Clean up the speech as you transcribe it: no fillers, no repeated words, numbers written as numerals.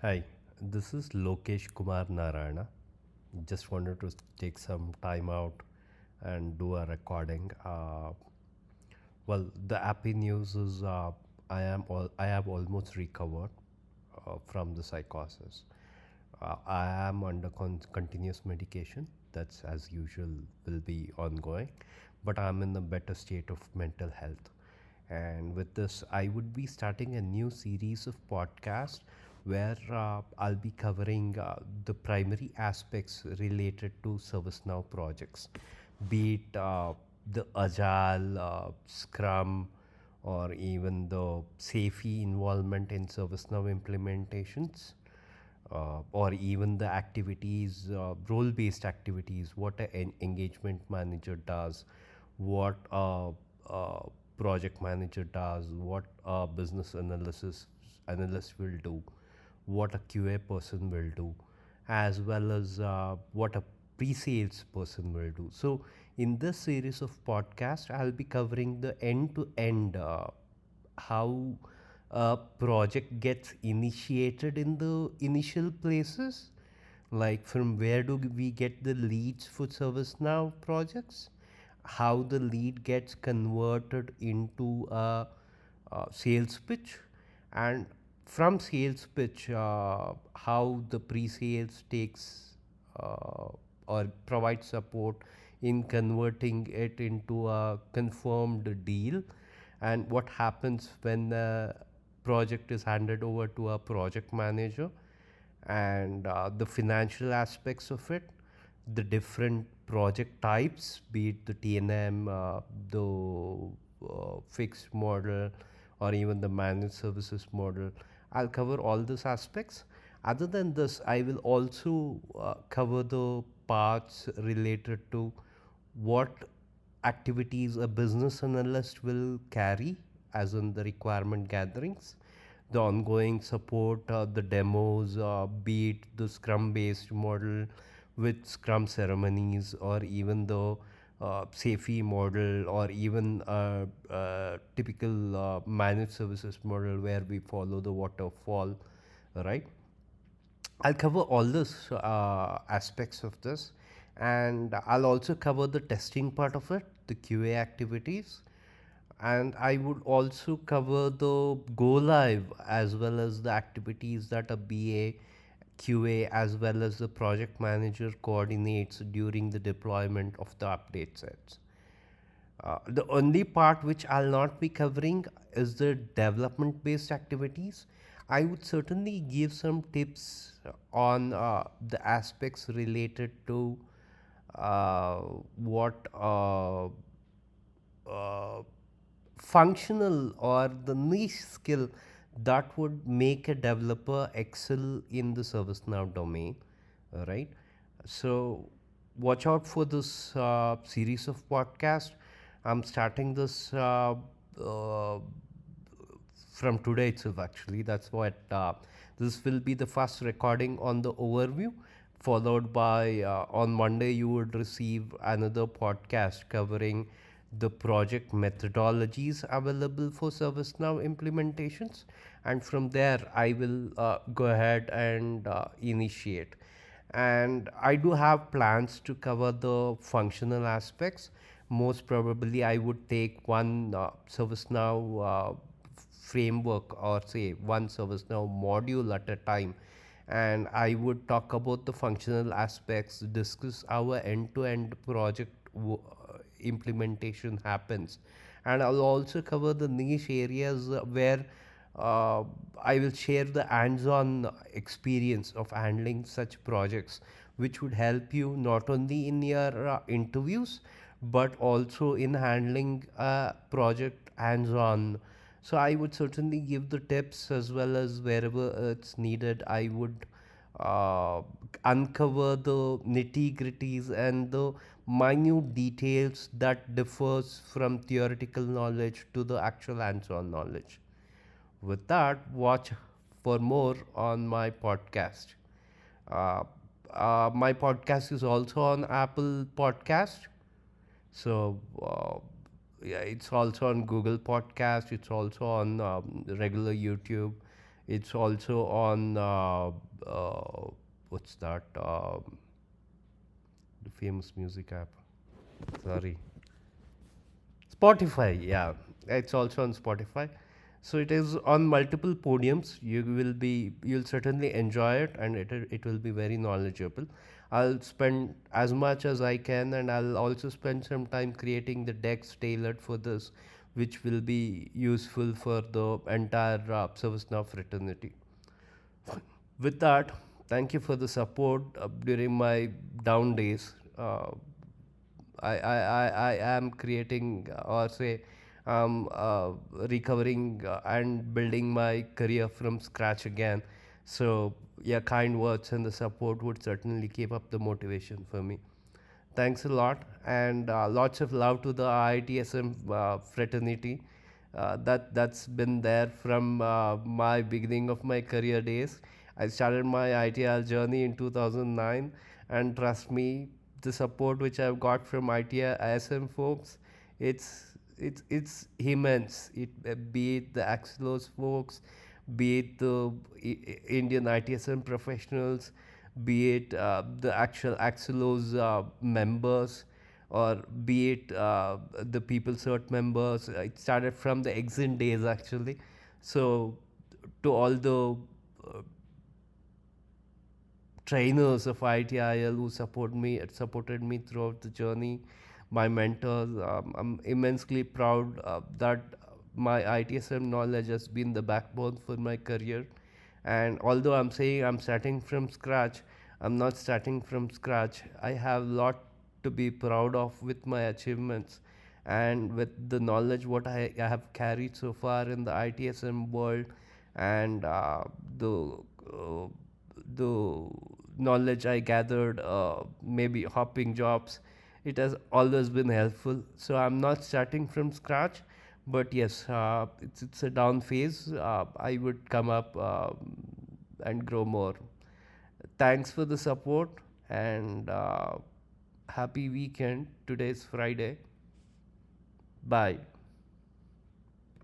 Hi, this is Lokessh Kumar Narayana. Just wanted to take some time out and do a recording. The happy news is I have almost recovered from the psychosis. I am under continuous medication. That's as usual will be ongoing, but I'm in a better state of mental health. And with this, I would be starting a new series of podcasts where I'll be covering the primary aspects related to ServiceNow projects, be it the Agile, Scrum, or even the SAFe involvement in ServiceNow implementations, or even the activities, role-based activities, what an engagement manager does, what a project manager does, what a business analyst will do, what a QA person will do, as well as what a pre-sales person will do. So in this series of podcasts, I'll be covering the end-to-end how a project gets initiated in the initial places, like from where do we get the leads for ServiceNow projects, how the lead gets converted into a sales pitch, and from sales pitch, how the pre-sales takes or provides support in converting it into a confirmed deal, and what happens when the project is handed over to a project manager, and the financial aspects of it, the different project types, be it the TNM, the fixed model, or even the managed services model. I'll cover all these aspects. Other than this, I will also cover the parts related to what activities a business analyst will carry, as in the requirement gatherings, the ongoing support, the demos, be it the Scrum based model with Scrum ceremonies, or even the SAFe model, or even a typical managed services model where we follow the waterfall, right? I'll cover all those aspects of this, and I'll also cover the testing part of it, the QA activities, and I would also cover the go live as well as the activities that a BA, QA, as well as the project manager coordinates during the deployment of the update sets. The only part which I'll not be covering is the development based activities. I would certainly give some tips on the aspects related to uh, what uh, functional or the niche skill that would make a developer excel in the ServiceNow domain, right? So watch out for this series of podcast. I'm starting this from today itself, actually. That's what this will be the first recording on the overview, followed by on Monday you would receive another podcast covering the project methodologies available for ServiceNow implementations, and from there I will go ahead and initiate. And I do have plans to cover the functional aspects. Most probably I would take one ServiceNow framework, or say one ServiceNow module at a time, and I would talk about the functional aspects, discuss our end-to-end project implementation happens, and I'll also cover the niche areas where I will share the hands-on experience of handling such projects, which would help you not only in your interviews but also in handling a project hands-on. So I would certainly give the tips, as well as wherever it's needed, I would uh, uncover the nitty gritties and the minute details that differs from theoretical knowledge to the actual hands-on knowledge. With that, watch for more on my podcast. Uh, my podcast is also on Apple Podcast. So yeah, it's also on Google Podcast. It's also on regular YouTube. It's also on what's that? The famous music app. Sorry, Spotify. Yeah, it's also on Spotify. So it is on multiple podiums. You'll certainly enjoy it, and it will be very knowledgeable. I'll spend as much as I can, and I'll also spend some time creating the decks tailored for this, which will be useful for the entire ServiceNow fraternity. With that, thank you for the support during my down days. I am creating or say recovering and building my career from scratch again. So, yeah, kind words and the support would certainly keep up the motivation for me. Thanks a lot, and lots of love to the IITSM fraternity. That's been there from my beginning of my career days. I started my ITIL journey in 2009, and trust me, the support which I've got from ITISM folks, it's immense. Be it the Axelos folks, be it the Indian ITSM professionals, be it the actual Axelos members, or be it the People Cert members. It started from the exit days actually. So, to all the uh, trainers of ITIL who supported me throughout the journey, my mentors. I'm immensely proud that my ITSM knowledge has been the backbone for my career. And although I'm saying I'm starting from scratch, I'm not starting from scratch. I have a lot to be proud of with my achievements and with the knowledge what I have carried so far in the ITSM world, and uh, the knowledge I gathered, maybe hopping jobs, it has always been helpful. So I'm not starting from scratch, but yes, it's a down phase. I would come up and grow more. Thanks for the support, and happy weekend. Today's Friday. Bye.